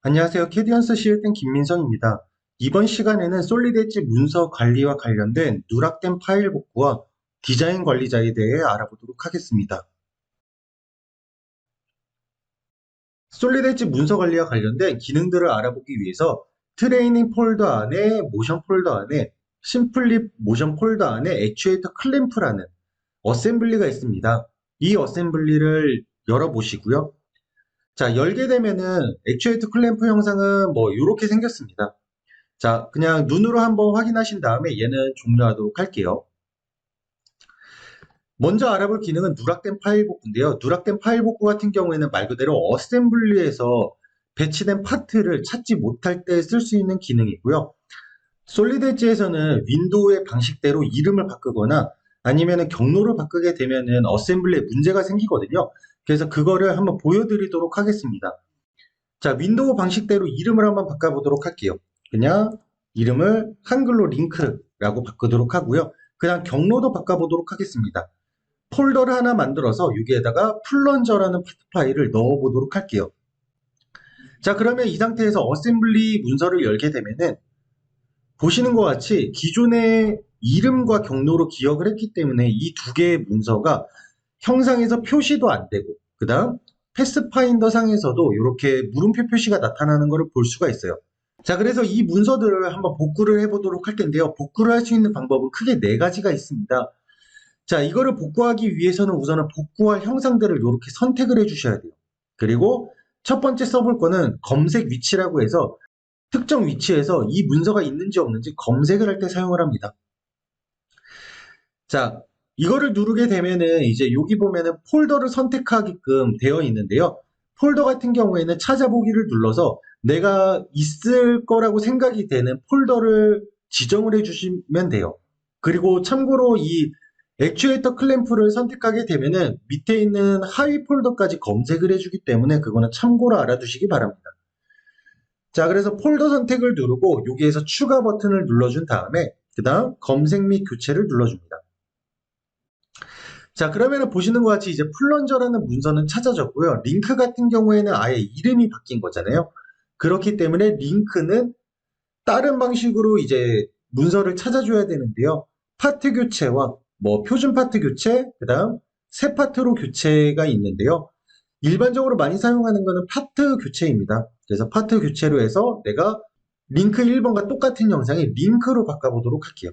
안녕하세요. 캐디언스 시스템 김민성입니다. 이번 시간에는 솔리드 엣지 문서 관리와 관련된 누락된 파일 복구와 디자인 관리자에 대해 알아보도록 하겠습니다. 솔리드 엣지 문서 관리와 관련된 기능들을 알아보기 위해서 트레이닝 폴더 안에 모션 폴더 안에 심플립 모션 폴더 안에 액추에이터 클램프라는 어셈블리가 있습니다. 이 어셈블리를 열어보시고요. 자, 열게 되면은 액추에이터 클램프 형상은 이렇게 생겼습니다. 자, 그냥 눈으로 한번 확인하신 다음에 얘는 종료하도록 할게요. 먼저 알아볼 기능은 누락된 파일 복구인데요. 누락된 파일 복구 같은 경우에는 말 그대로 어셈블리에서 배치된 파트를 찾지 못할 때 쓸 수 있는 기능이고요. 솔리드 엣지에서는 윈도우의 방식대로 이름을 바꾸거나 아니면 경로를 바꾸게 되면은 어셈블리에 문제가 생기거든요. 그래서 그거를 한번 보여드리도록 하겠습니다. 자, 윈도우 방식대로 이름을 한번 바꿔보도록 할게요. 그냥 이름을 한글로 링크라고 바꾸도록 하고요. 그냥 경로도 바꿔보도록 하겠습니다. 폴더를 하나 만들어서 여기에다가 플런저라는 파트 파일을 넣어보도록 할게요. 자, 그러면 이 상태에서 어셈블리 문서를 열게 되면은 보시는 것 같이 기존의 이름과 경로로 기억을 했기 때문에 이 두 개의 문서가 형상에서 표시도 안 되고, 그 다음 패스파인더 상에서도 이렇게 물음표 표시가 나타나는 것을 볼 수가 있어요. 자, 그래서 이 문서들을 한번 복구를 해보도록 할 텐데요. 복구를 할 수 있는 방법은 크게 네 가지가 있습니다. 자, 이거를 복구하기 위해서는 우선은 복구할 형상들을 이렇게 선택을 해주셔야 돼요. 그리고 첫 번째 써볼 거는 검색 위치라고 해서 특정 위치에서 이 문서가 있는지 없는지 검색을 할 때 사용을 합니다. 자, 이거를 누르게 되면은 이제 여기 보면은 폴더를 선택하게끔 되어 있는데요. 폴더 같은 경우에는 찾아보기를 눌러서 내가 있을 거라고 생각이 되는 폴더를 지정을 해주시면 돼요. 그리고 참고로 이 액추에이터 클램프를 선택하게 되면은 밑에 있는 하위 폴더까지 검색을 해주기 때문에 그거는 참고로 알아두시기 바랍니다. 자, 그래서 폴더 선택을 누르고 여기에서 추가 버튼을 눌러준 다음에 그 다음 검색 및 교체를 눌러줍니다. 자, 그러면은 보시는 것 같이 이제 플런저라는 문서는 찾아졌고요. 링크 같은 경우에는 아예 이름이 바뀐 거잖아요. 그렇기 때문에 링크는 다른 방식으로 이제 문서를 찾아줘야 되는데요. 파트 교체와 표준 파트 교체, 그 다음 새 파트로 교체가 있는데요. 일반적으로 많이 사용하는 거는 파트 교체입니다. 그래서 파트 교체로 해서 내가 링크 1번과 똑같은 영상이 링크로 바꿔보도록 할게요.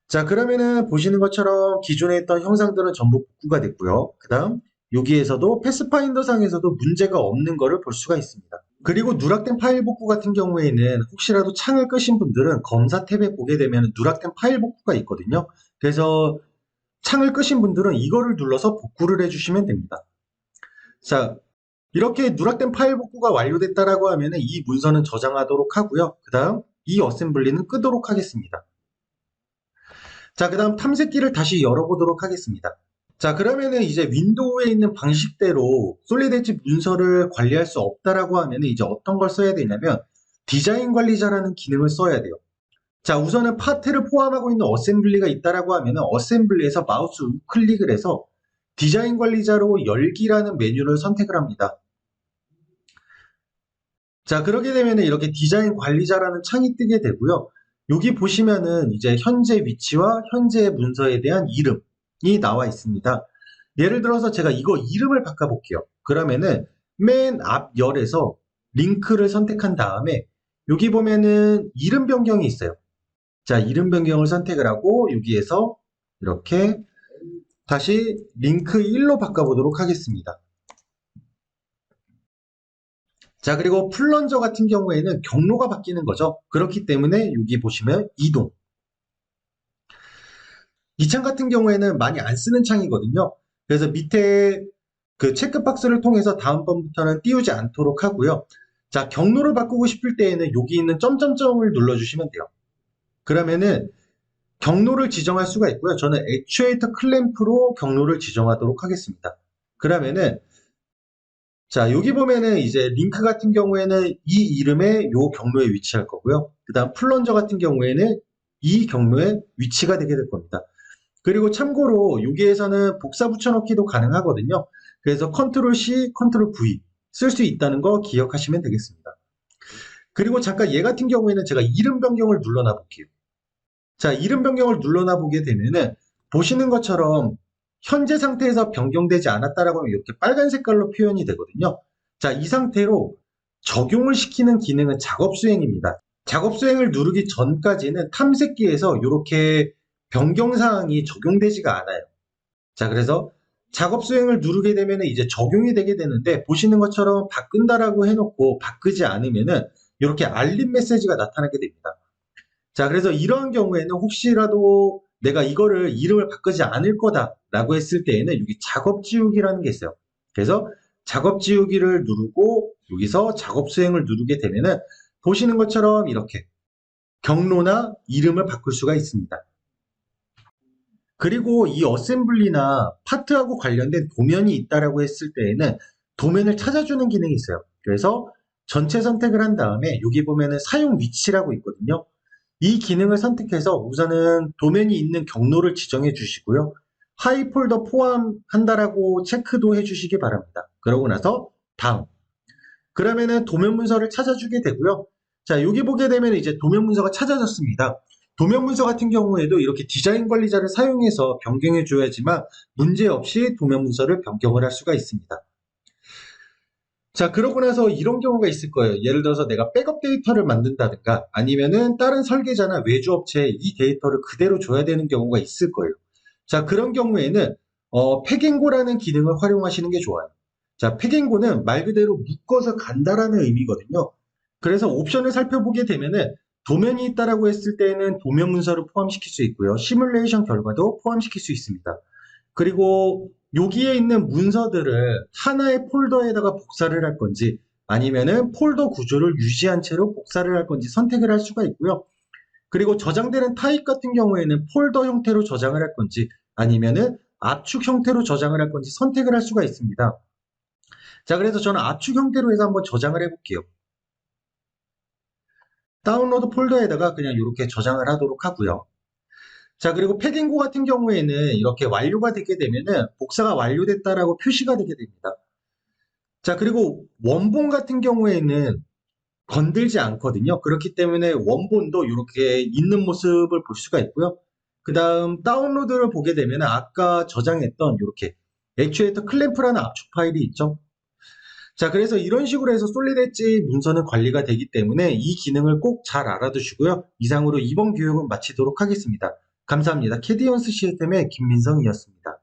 자, 그러면은 보시는 것처럼 기존에 있던 형상들은 전부 복구가 됐고요. 그 다음 여기에서도 패스파인더 상에서도 문제가 없는 거를 볼 수가 있습니다. 그리고 누락된 파일 복구 같은 경우에는 혹시라도 창을 끄신 분들은 검사 탭에 보게 되면 누락된 파일 복구가 있거든요. 그래서 창을 끄신 분들은 이거를 눌러서 복구를 해주시면 됩니다. 자, 이렇게 누락된 파일 복구가 완료됐다라고 하면 이 문서는 저장하도록 하고요. 그 다음 이 어셈블리는 끄도록 하겠습니다. 자, 그 다음 탐색기를 다시 열어보도록 하겠습니다. 자, 그러면은 이제 윈도우에 있는 방식대로 솔리드 엣지 문서를 관리할 수 없다라고 하면 이제 어떤 걸 써야 되냐면 디자인 관리자라는 기능을 써야 돼요. 자, 우선은 파트를 포함하고 있는 어셈블리가 있다라고 하면은 어셈블리에서 마우스 우클릭을 해서 디자인 관리자로 열기라는 메뉴를 선택을 합니다. 자, 그렇게 되면은 이렇게 디자인 관리자라는 창이 뜨게 되고요. 여기 보시면은 이제 현재 위치와 현재 문서에 대한 이름이 나와 있습니다. 예를 들어서 제가 이거 이름을 바꿔볼게요. 그러면은 맨 앞 열에서 링크를 선택한 다음에 여기 보면은 이름 변경이 있어요. 자, 이름 변경을 선택을 하고 여기에서 이렇게 다시 링크 1로 바꿔보도록 하겠습니다. 자, 그리고 플런저 같은 경우에는 경로가 바뀌는 거죠. 그렇기 때문에 여기 보시면 이동. 이 창 같은 경우에는 많이 안 쓰는 창이거든요. 그래서 밑에 그 체크박스를 통해서 다음번부터는 띄우지 않도록 하고요. 자, 경로를 바꾸고 싶을 때에는 여기 있는 점점점을 눌러주시면 돼요. 그러면은 경로를 지정할 수가 있고요. 저는 액추에이터 클램프로 경로를 지정하도록 하겠습니다. 그러면은 자, 여기 보면은 이제 링크 같은 경우에는 이 이름의 요 경로에 위치할 거고요. 그 다음 플런저 같은 경우에는 이 경로에 위치가 되게 될 겁니다. 그리고 참고로 여기에서는 복사 붙여넣기도 가능하거든요. 그래서 컨트롤 C, 컨트롤 V 쓸 수 있다는 거 기억하시면 되겠습니다. 그리고 잠깐 얘 같은 경우에는 제가 이름 변경을 눌러놔 볼게요. 자, 이름 변경을 눌러놔 보게 되면은 보시는 것처럼 현재 상태에서 변경되지 않았다라고 하면 이렇게 빨간 색깔로 표현이 되거든요. 자, 이 상태로 적용을 시키는 기능은 작업 수행입니다. 작업 수행을 누르기 전까지는 탐색기에서 이렇게 변경 사항이 적용되지가 않아요. 자, 그래서 작업 수행을 누르게 되면 이제 적용이 되게 되는데 보시는 것처럼 바꾼다라고 해놓고 바꾸지 않으면은 이렇게 알림 메시지가 나타나게 됩니다. 자, 그래서 이러한 경우에는 혹시라도 내가 이거를 이름을 바꾸지 않을 거다라고 했을 때에는 여기 작업 지우기라는 게 있어요. 그래서 작업 지우기를 누르고 여기서 작업 수행을 누르게 되면은 보시는 것처럼 이렇게 경로나 이름을 바꿀 수가 있습니다. 그리고 이 어셈블리나 파트하고 관련된 도면이 있다라고 했을 때에는 도면을 찾아주는 기능이 있어요. 그래서 전체 선택을 한 다음에 여기 보면은 사용 위치라고 있거든요. 이 기능을 선택해서 우선은 도면이 있는 경로를 지정해 주시고요. 하이 폴더 포함한다라고 체크도 해 주시기 바랍니다. 그러고 나서 다음. 그러면은 도면 문서를 찾아주게 되고요. 자, 여기 보게 되면 이제 도면 문서가 찾아졌습니다. 도면 문서 같은 경우에도 이렇게 디자인 관리자를 사용해서 변경해 줘야지만 문제없이 도면 문서를 변경을 할 수가 있습니다. 자, 그러고 나서 이런 경우가 있을 거예요. 예를 들어서 내가 백업 데이터를 만든다든가 아니면은 다른 설계자나 외주 업체에 이 데이터를 그대로 줘야 되는 경우가 있을 거예요. 자, 그런 경우에는 팩앤고라는 기능을 활용하시는 게 좋아요. 자, 팩앤고는 말 그대로 묶어서 간다라는 의미거든요. 그래서 옵션을 살펴보게 되면은 도면이 있다라고 했을 때에는 도면 문서를 포함시킬 수 있고요. 시뮬레이션 결과도 포함시킬 수 있습니다. 그리고 여기에 있는 문서들을 하나의 폴더에다가 복사를 할 건지 아니면은 폴더 구조를 유지한 채로 복사를 할 건지 선택을 할 수가 있고요. 그리고 저장되는 타입 같은 경우에는 폴더 형태로 저장을 할 건지 아니면은 압축 형태로 저장을 할 건지 선택을 할 수가 있습니다. 자, 그래서 저는 압축 형태로 해서 한번 저장을 해볼게요. 다운로드 폴더에다가 그냥 이렇게 저장을 하도록 하고요. 자, 그리고 패딩고 같은 경우에는 이렇게 완료가 되게 되면은 복사가 완료됐다라고 표시가 되게 됩니다. 자, 그리고 원본 같은 경우에는 건들지 않거든요. 그렇기 때문에 원본도 이렇게 있는 모습을 볼 수가 있고요. 그 다음 다운로드를 보게 되면 아까 저장했던 이렇게 액추에이터 클램프라는 압축 파일이 있죠. 자, 그래서 이런 식으로 해서 솔리드 엣지 문서는 관리가 되기 때문에 이 기능을 꼭 잘 알아두시고요. 이상으로 이번 교육은 마치도록 하겠습니다. 감사합니다. 캐디언스 시스템의 김민성이었습니다.